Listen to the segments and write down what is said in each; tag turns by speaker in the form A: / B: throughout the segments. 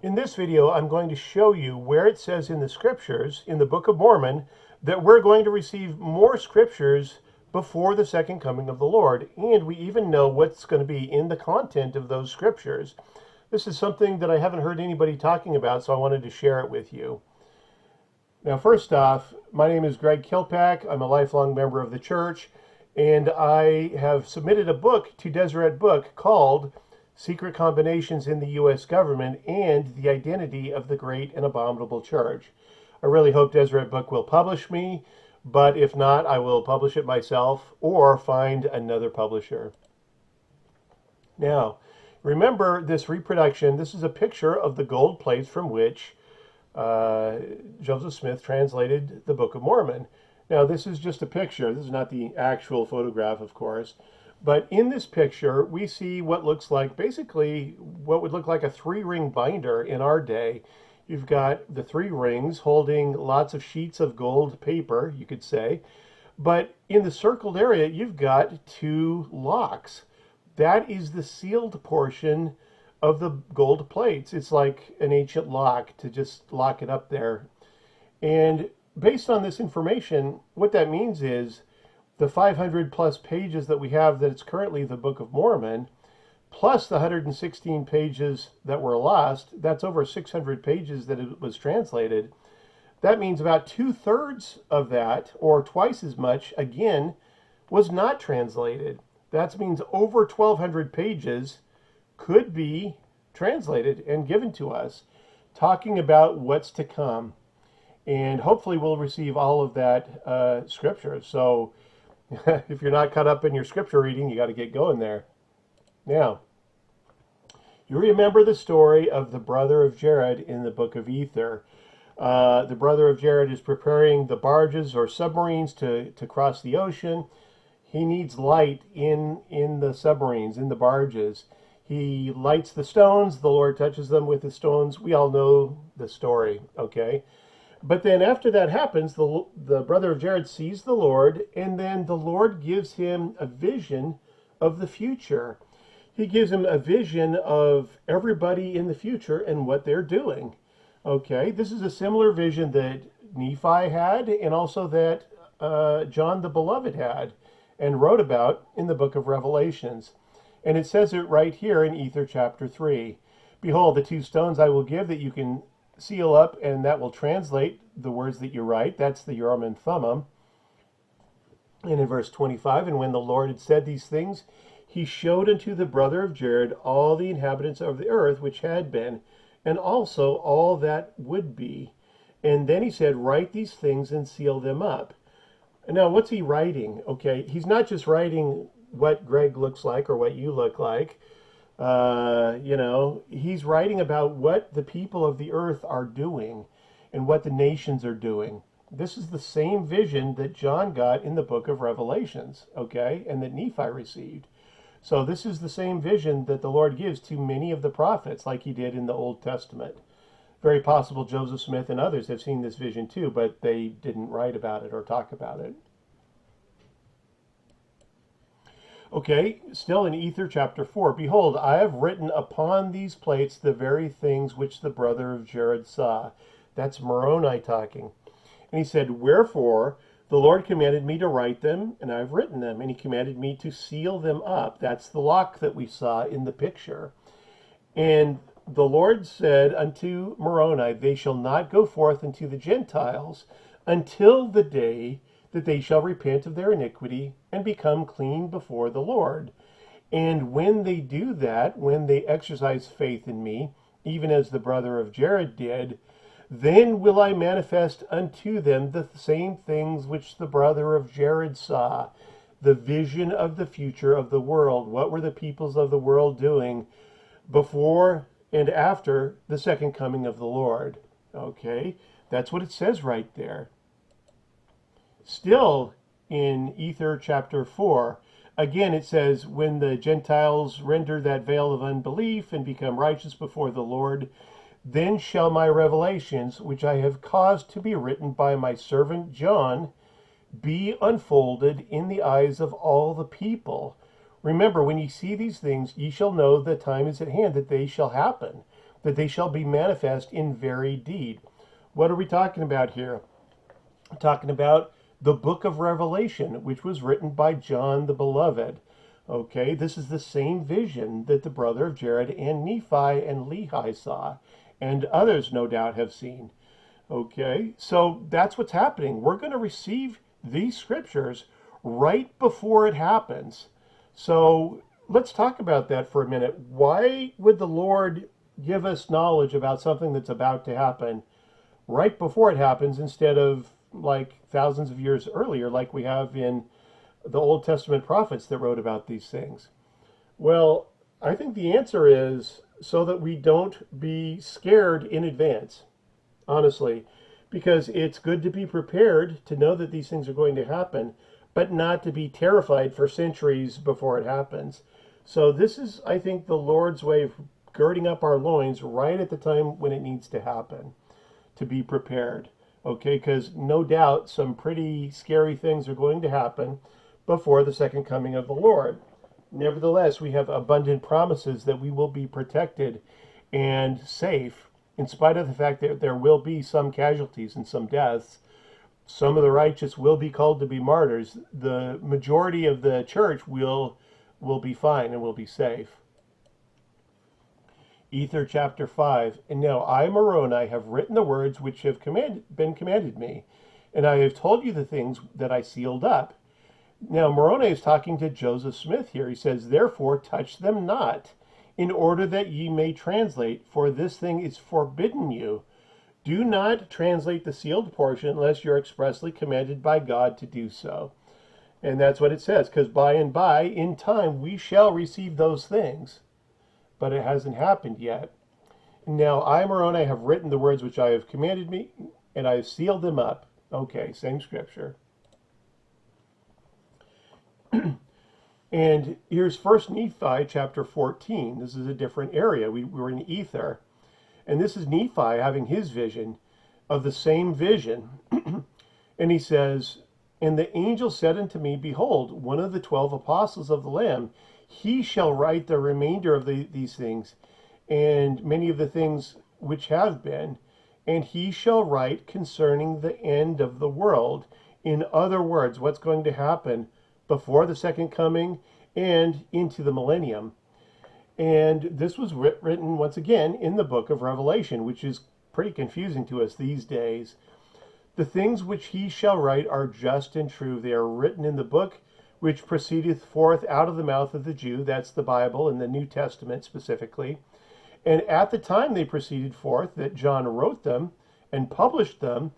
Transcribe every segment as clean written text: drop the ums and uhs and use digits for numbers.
A: In this video, I'm going to show you where it says in the scriptures, in the Book of Mormon, that we're going to receive more scriptures before the second coming of the Lord. And we even know what's going to be in the content of those scriptures. This is something that I haven't heard anybody talking about, so I wanted to share it with you. Now, first off, my name is Greg Kilpack. I'm a lifelong member of the church, and I have submitted a book to Deseret Book called Secret Combinations in the U.S. Government and the Identity of the Great and Abominable Church. I really hope Deseret Book will publish me, but if not, I will publish it myself or find another publisher. Now, remember this reproduction. This is a picture of the gold plates from which Joseph Smith translated the Book of Mormon. Now, this is just a picture. This is not the actual photograph, of course. But in this picture, we see what looks like, basically, what would look like a three-ring binder in our day. You've got the three rings holding lots of sheets of gold paper, you could say. But in the circled area, you've got two locks. That is the sealed portion of the gold plates. It's like an ancient lock to just lock it up there. And based on this information, what that means is the 500 plus pages that we have that it's currently the Book of Mormon, plus the 116 pages that were lost, that's over 600 pages that it was translated. That means about 2/3 of that, or twice as much, again, was not translated. That means over 1,200 pages could be translated and given to us, talking about what's to come. And hopefully we'll receive all of that scripture. So if you're not caught up in your scripture reading, you got to get going there. Now, you remember the story of the brother of Jared in the book of Ether. The brother of Jared is preparing the barges or submarines to cross the ocean. He needs light in the submarines, in the barges. He lights the stones. The Lord touches them with the stones. We all know the story, okay? But then after that happens, the brother of Jared sees the Lord, and then the Lord gives him a vision of the future. He gives him a vision of everybody in the future and what they're doing. Okay, this is a similar vision that Nephi had, and also that John the Beloved had and wrote about in the book of Revelations. And it says it right here in Ether chapter 3. Behold, the two stones I will give that you can seal up, and that will translate the words that you write. That's the Urim and Thummim. And in verse 25, and when the Lord had said these things, he showed unto the brother of Jared all the inhabitants of the earth which had been, and also all that would be. And then he said, write these things and seal them up. Now, what's he writing? Okay, he's not just writing what Greg looks like or what you look like. He's writing about what the people of the earth are doing and what the nations are doing. This is the same vision that John got in the book of Revelations, okay, and that Nephi received. So this is the same vision that the Lord gives to many of the prophets, like he did in the Old Testament. Very possible Joseph Smith and others have seen this vision too, but they didn't write about it or talk about it. Okay, still in Ether chapter 4, behold, I have written upon these plates the very things which the brother of Jared saw. That's Moroni talking. And he said, wherefore the Lord commanded me to write them, and I've written them. And he commanded me to seal them up. That's the lock that we saw in the picture. And the Lord said unto Moroni, they shall not go forth unto the Gentiles until the day that they shall repent of their iniquity and become clean before the Lord. And when they do that, when they exercise faith in me, even as the brother of Jared did, then will I manifest unto them the same things which the brother of Jared saw, the vision of the future of the world. What were the peoples of the world doing before and after the second coming of the Lord? Okay, that's what it says right there. Still in Ether chapter 4, again it says, when the Gentiles render that veil of unbelief and become righteous before the Lord, then shall my revelations, which I have caused to be written by my servant John, be unfolded in the eyes of all the people. Remember, when ye see these things, ye shall know the time is at hand that they shall happen. that they shall be manifest in very deed. What are we talking about here? We're talking about the book of Revelation, which was written by John the Beloved. Okay, this is the same vision that the brother of Jared and Nephi and Lehi saw, and others no doubt have seen. Okay, so that's what's happening. We're going to receive these scriptures right before it happens. So let's talk about that for a minute. Why would the Lord give us knowledge about something that's about to happen right before it happens instead of like thousands of years earlier, like we have in the Old Testament prophets that wrote about these things? Well, I think the answer is so that we don't be scared in advance, honestly, because it's good to be prepared to know that these things are going to happen, but not to be terrified for centuries before it happens. So this is, I think, the Lord's way of girding up our loins right at the time when it needs to happen, to be prepared. Okay, because no doubt some pretty scary things are going to happen before the second coming of the Lord. Nevertheless, we have abundant promises that we will be protected and safe, in spite of the fact that there will be some casualties and some deaths. Some of the righteous will be called to be martyrs. The majority of the church will be fine and will be safe. Ether chapter 5. And now I, Moroni, have written the words which have been commanded me, and I have told you the things that I sealed up. Now Moroni is talking to Joseph Smith here. He says, therefore touch them not, in order that ye may translate, for this thing is forbidden you. Do not translate the sealed portion unless you're expressly commanded by God to do so. And that's what it says, because by and by, in time, we shall receive those things. But it hasn't happened yet. Now I, Moroni, have written the words which I have commanded me, and I have sealed them up. Okay, same scripture. And here's 1 Nephi chapter 14. This is a different area. We were in Ether. And this is Nephi having his vision of the same vision. And he says, and the angel said unto me, behold, one of the 12 apostles of the Lamb, he shall write the remainder of these things, and many of the things which have been, and he shall write concerning the end of the world. In other words, what's going to happen before the second coming and into the millennium. And this was written once again in the book of Revelation, which is pretty confusing to us these days. The things which he shall write are just and true. They are written in the book which proceedeth forth out of the mouth of the Jew. That's the Bible and the New Testament specifically. And at the time they proceeded forth, that John wrote them and published them,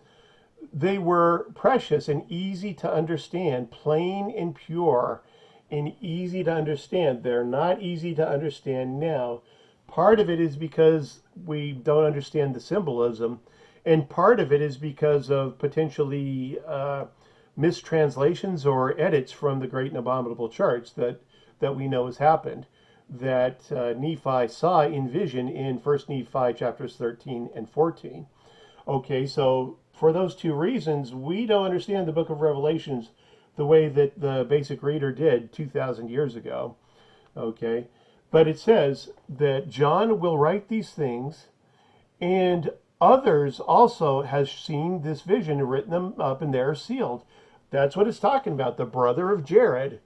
A: they were precious and easy to understand, plain and pure and easy to understand. They're not easy to understand now. Part of it is because we don't understand the symbolism, and part of it is because of potentially mistranslations or edits from the great and abominable charts that we know has happened, that Nephi saw in vision in 1 Nephi chapters 13 and 14. Okay, so for those two reasons, we don't understand the book of Revelations the way that the basic reader did 2,000 years ago. Okay, but it says that John will write these things, and others also has seen this vision and written them up, and they're sealed. That's what it's talking about. The brother of Jared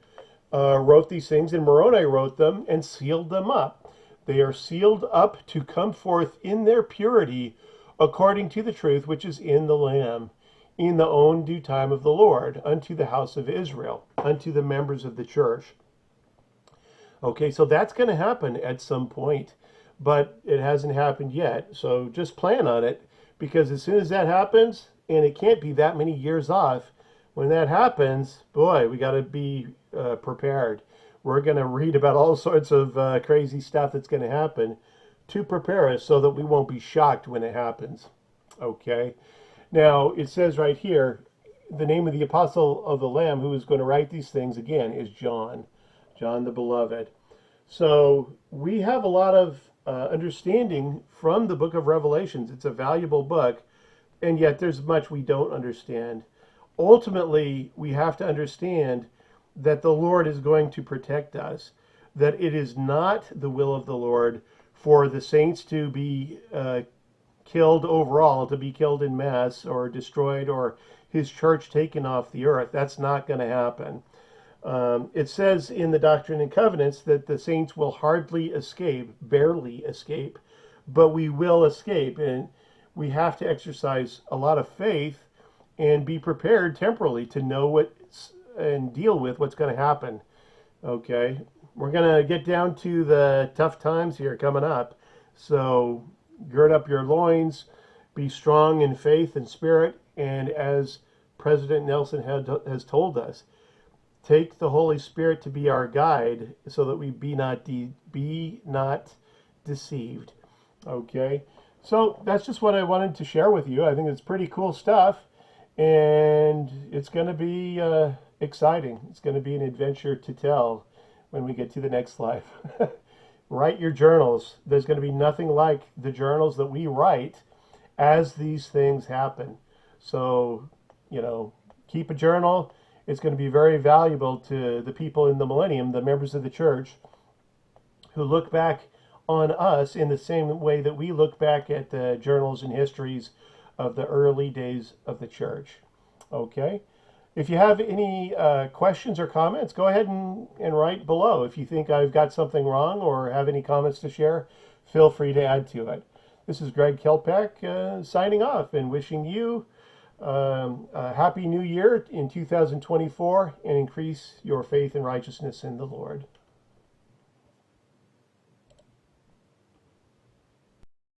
A: wrote these things, and Moroni wrote them and sealed them up. They are sealed up to come forth in their purity according to the truth which is in the Lamb, in the own due time of the Lord, unto the house of Israel, unto the members of the church. Okay, so that's going to happen at some point, but it hasn't happened yet. So just plan on it, because as soon as that happens, and it can't be that many years off, when that happens, boy, we got to be prepared. We're going to read about all sorts of crazy stuff that's going to happen to prepare us so that we won't be shocked when it happens. Okay. Now, it says right here, the name of the apostle of the Lamb who is going to write these things, again, is John the Beloved. So we have a lot of understanding from the book of Revelations. It's a valuable book, and yet there's much we don't understand. Ultimately, we have to understand that the Lord is going to protect us, that it is not the will of the Lord for the saints to be killed overall, to be killed in mass or destroyed, or his church taken off the earth. That's not going to happen. It says in the Doctrine and Covenants that the saints will hardly escape, barely escape, but we will escape. And we have to exercise a lot of faith and be prepared temporally to know what and deal with what's going to happen. Okay, we're going to get down to the tough times here coming up. So gird up your loins, be strong in faith and spirit, and as President Nelson has told us, take the Holy Spirit to be our guide so that we be not deceived. Okay, so that's just what I wanted to share with you. I think it's pretty cool stuff, and it's going to be exciting. It's going to be an adventure to tell when we get to the next life. Write your journals. There's going to be nothing like the journals that we write as these things happen. So, keep a journal. It's going to be very valuable to the people in the millennium, the members of the church, who look back on us in the same way that we look back at the journals and histories of the early days of the church. Okay? If you have any questions or comments, go ahead and write below. If you think I've got something wrong or have any comments to share, feel free to add to it. This is Greg Kelpak signing off and wishing you a happy new year in 2024 and increase your faith and righteousness in the Lord.